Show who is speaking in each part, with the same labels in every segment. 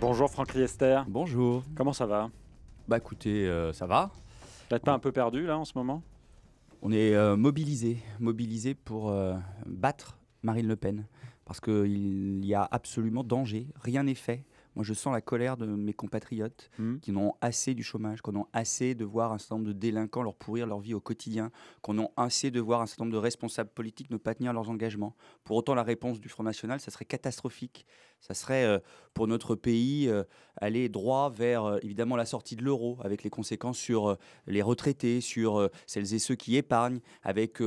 Speaker 1: Bonjour Franck Riester,
Speaker 2: Bonjour.
Speaker 1: comment ça va?
Speaker 2: Bah écoutez, ça va.
Speaker 1: Vous n'êtes pas un peu perdu là en ce moment?
Speaker 2: On est mobilisés pour battre Marine Le Pen. Parce qu'il y a absolument danger, rien n'est fait. Moi je sens la colère de mes compatriotes qui en ont assez du chômage, qu'on ont assez de voir un certain nombre de délinquants leur pourrir leur vie au quotidien, qu'on ont assez de voir un certain nombre de responsables politiques ne pas tenir leurs engagements. Pour autant la réponse du Front National, ça serait catastrophique. Ça serait pour notre pays aller droit vers évidemment la sortie de l'euro, avec les conséquences sur les retraités, sur celles et ceux qui épargnent, avec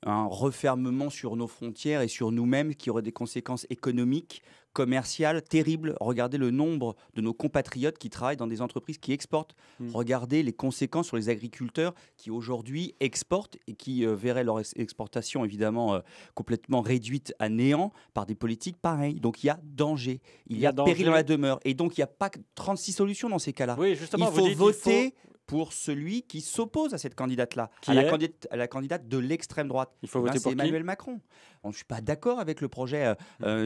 Speaker 2: un refermement sur nos frontières et sur nous-mêmes qui aurait des conséquences économiques, commerciales terribles. Regardez le nombre de nos compatriotes qui travaillent dans des entreprises qui exportent. Regardez les conséquences sur les agriculteurs qui aujourd'hui exportent et qui verraient leur exportation évidemment complètement réduite à néant par des politiques pareilles. Donc il y a danger, il y a péril dans la demeure. Et donc il n'y a pas 36 solutions dans ces cas-là.
Speaker 1: Oui, justement,
Speaker 2: il faut voter pour celui qui s'oppose à cette candidate-là, à la candidate de l'extrême droite.
Speaker 1: Il faut voter pour
Speaker 2: Emmanuel Macron. Je ne suis pas d'accord avec le projet,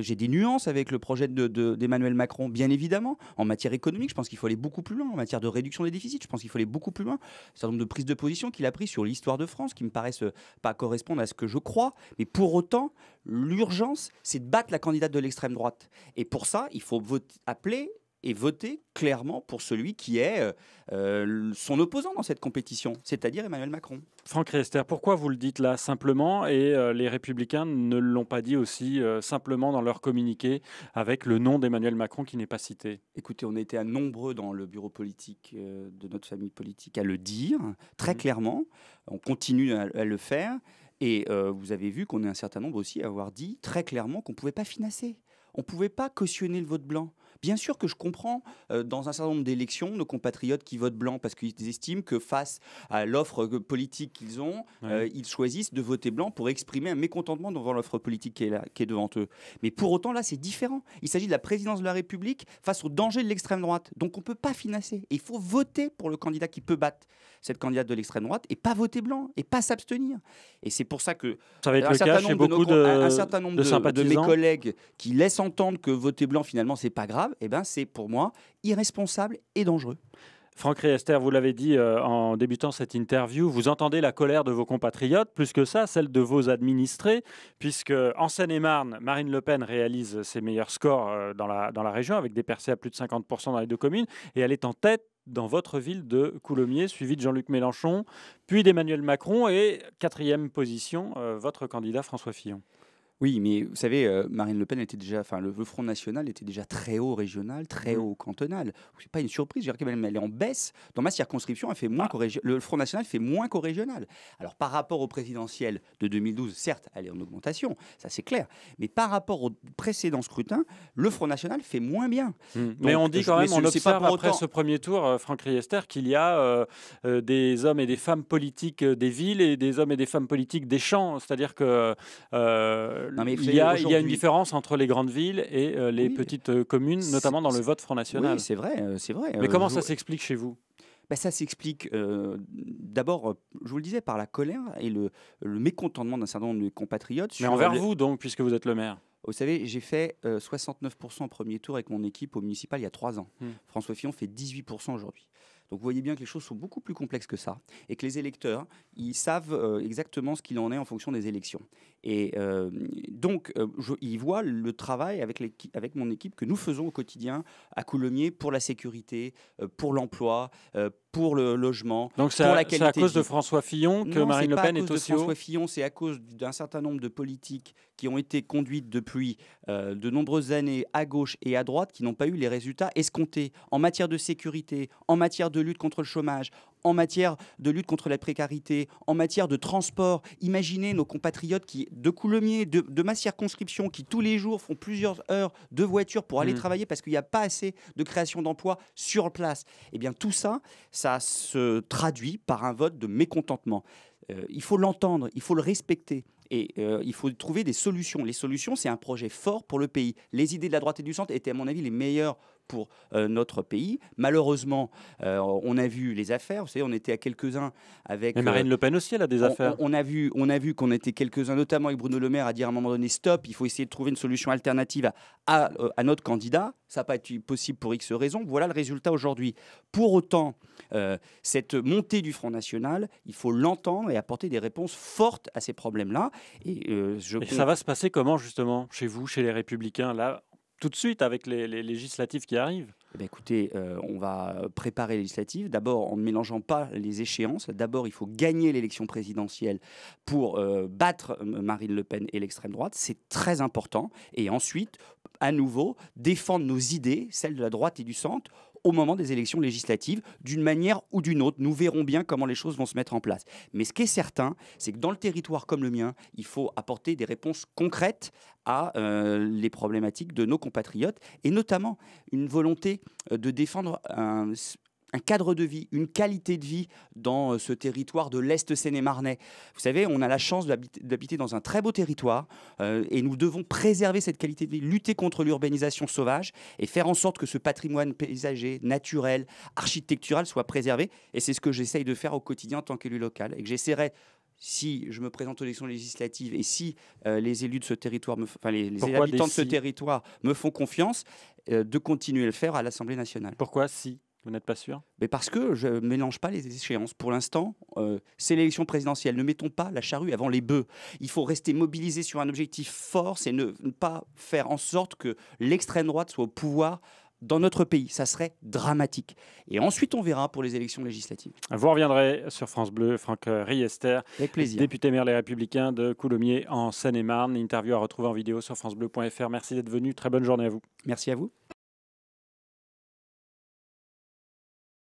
Speaker 2: j'ai des nuances avec le projet d'Emmanuel Macron, bien évidemment. En matière économique, je pense qu'il faut aller beaucoup plus loin. En matière de réduction des déficits, je pense qu'il faut aller beaucoup plus loin. Un certain nombre de prises de position qu'il a prises sur l'histoire de France qui me paraissent pas correspondre à ce que je crois. Mais pour autant, l'urgence, c'est de battre la candidate de l'extrême droite. Et pour ça, il faut appeler et voter clairement pour celui qui est son opposant dans cette compétition, c'est-à-dire Emmanuel Macron.
Speaker 1: Franck Riester, pourquoi vous le dites là simplement et les Républicains ne l'ont pas dit aussi simplement dans leur communiqué avec le nom d'Emmanuel Macron qui n'est pas cité?
Speaker 2: Écoutez, on était nombreux dans le bureau politique de notre famille politique à le dire très clairement. On continue à le faire. Et vous avez vu qu'on est un certain nombre aussi à avoir dit très clairement qu'on ne pouvait pas financer. On ne pouvait pas cautionner le vote blanc. Bien sûr que je comprends dans un certain nombre d'élections nos compatriotes qui votent blanc parce qu'ils estiment que face à l'offre politique qu'ils ont, ils choisissent de voter blanc pour exprimer un mécontentement devant l'offre politique qui est devant eux. Mais pour autant, là, c'est différent. Il s'agit de la présidence de la République face au danger de l'extrême droite. Donc on ne peut pas financer. Et il faut voter pour le candidat qui peut battre cette candidate de l'extrême droite et pas voter blanc et pas s'abstenir. Et c'est pour ça que
Speaker 1: ça va être le cas chez beaucoup
Speaker 2: un certain nombre de mes
Speaker 1: sympathisants
Speaker 2: collègues qui laissent entendre que voter blanc, finalement, c'est pas grave, eh ben, c'est pour moi irresponsable et dangereux.
Speaker 1: Franck Riester, vous l'avez dit en débutant cette interview, vous entendez la colère de vos compatriotes, plus que ça, celle de vos administrés, puisque en Seine-et-Marne, Marine Le Pen réalise ses meilleurs scores dans la région, avec des percées à plus de 50% dans les deux communes, et elle est en tête dans votre ville de Coulommiers, suivi de Jean-Luc Mélenchon, puis d'Emmanuel Macron, et quatrième position, votre candidat François Fillon.
Speaker 2: Oui, mais vous savez, Marine Le Pen était déjà, enfin le Front National était déjà très haut régional, très haut cantonal. C'est pas une surprise, je veux dire qu'elle est en baisse. Dans ma circonscription, elle fait moins le Front National fait moins qu'au régional. Alors par rapport au présidentiel de 2012, certes, elle est en augmentation, ça c'est clair. Mais par rapport au précédent scrutin, le Front National fait moins bien. Donc,
Speaker 1: mais on dit quand même, on observe après ce premier tour, Franck Riester, qu'il y a des hommes et des femmes politiques des villes et des hommes et des femmes politiques des champs. C'est-à-dire que il y a une différence entre les grandes villes et les petites communes, notamment dans le vote Front National.
Speaker 2: Oui, c'est vrai.
Speaker 1: Mais comment ça s'explique chez vous?
Speaker 2: Ça s'explique d'abord, je vous le disais, par la colère et le mécontentement d'un certain nombre de compatriotes.
Speaker 1: Mais envers vous donc, puisque vous êtes le maire.
Speaker 2: Vous savez, j'ai fait 69% au premier tour avec mon équipe au municipal il y a 3 ans. François Fillon fait 18% aujourd'hui. Donc vous voyez bien que les choses sont beaucoup plus complexes que ça et que les électeurs, ils savent exactement ce qu'il en est en fonction des élections. Et donc, ils voient le travail avec mon équipe que nous faisons au quotidien à Coulommiers pour la sécurité, pour l'emploi, pour le logement,
Speaker 1: donc
Speaker 2: pour la qualité.
Speaker 1: C'est à cause de François Fillon que Marine Le Pen est aussi haut?
Speaker 2: François Fillon, c'est à cause d'un certain nombre de politiques qui ont été conduites depuis de nombreuses années à gauche et à droite qui n'ont pas eu les résultats escomptés en matière de sécurité, en matière de lutte contre le chômage, en matière de lutte contre la précarité, en matière de transport. Imaginez nos compatriotes de Coulommiers, de ma circonscription, qui tous les jours font plusieurs heures de voiture pour aller travailler parce qu'il n'y a pas assez de création d'emplois sur place. Eh bien, tout ça, ça se traduit par un vote de mécontentement. Il faut l'entendre, il faut le respecter. Et il faut trouver des solutions. Les solutions, c'est un projet fort pour le pays. Les idées de la droite et du centre étaient, à mon avis, les meilleures pour notre pays. Malheureusement, on a vu les affaires. Vous savez, on était à quelques-uns avec...
Speaker 1: Mais Marine Le Pen aussi, elle a des affaires.
Speaker 2: On a vu qu'on était quelques-uns, notamment avec Bruno Le Maire, à dire à un moment donné, stop, il faut essayer de trouver une solution alternative à notre candidat. Ça n'a pas été possible pour X raisons. Voilà le résultat aujourd'hui. Pour autant, cette montée du Front National, il faut l'entendre et apporter des réponses fortes à ces problèmes-là. Et
Speaker 1: ça va se passer comment, justement, chez vous, chez les Républicains, là, tout de suite, avec les législatives qui arrivent?
Speaker 2: Eh bien, écoutez, on va préparer les législatives. D'abord, en ne mélangeant pas les échéances. D'abord, il faut gagner l'élection présidentielle pour battre Marine Le Pen et l'extrême droite. C'est très important. Et ensuite, à nouveau, défendre nos idées, celles de la droite et du centre, au moment des élections législatives, d'une manière ou d'une autre. Nous verrons bien comment les choses vont se mettre en place. Mais ce qui est certain, c'est que dans le territoire comme le mien, il faut apporter des réponses concrètes à les problématiques de nos compatriotes, et notamment une volonté de défendre un cadre de vie, une qualité de vie dans ce territoire de l'Est Seine-et-Marnais. Vous savez, on a la chance d'habiter dans un très beau territoire et nous devons préserver cette qualité de vie, lutter contre l'urbanisation sauvage et faire en sorte que ce patrimoine paysager, naturel, architectural soit préservé. Et c'est ce que j'essaye de faire au quotidien en tant qu'élu local et que j'essaierai, si je me présente aux élections législatives et si les élus de ce territoire, les habitants de ce territoire me font confiance, de continuer à le faire à l'Assemblée nationale.
Speaker 1: Pourquoi si? Vous n'êtes pas sûr?
Speaker 2: Mais parce que je ne mélange pas les échéances. Pour l'instant, c'est l'élection présidentielle. Ne mettons pas la charrue avant les bœufs. Il faut rester mobilisé sur un objectif fort, c'est ne pas faire en sorte que l'extrême droite soit au pouvoir dans notre pays. Ça serait dramatique. Et ensuite, on verra pour les élections législatives.
Speaker 1: Vous reviendrez sur France Bleu, Franck Riester,
Speaker 2: avec plaisir.
Speaker 1: Député maire Les Républicains de Coulommiers en Seine-et-Marne. Interview à retrouver en vidéo sur francebleu.fr. Merci d'être venu. Très bonne journée à vous.
Speaker 2: Merci à vous.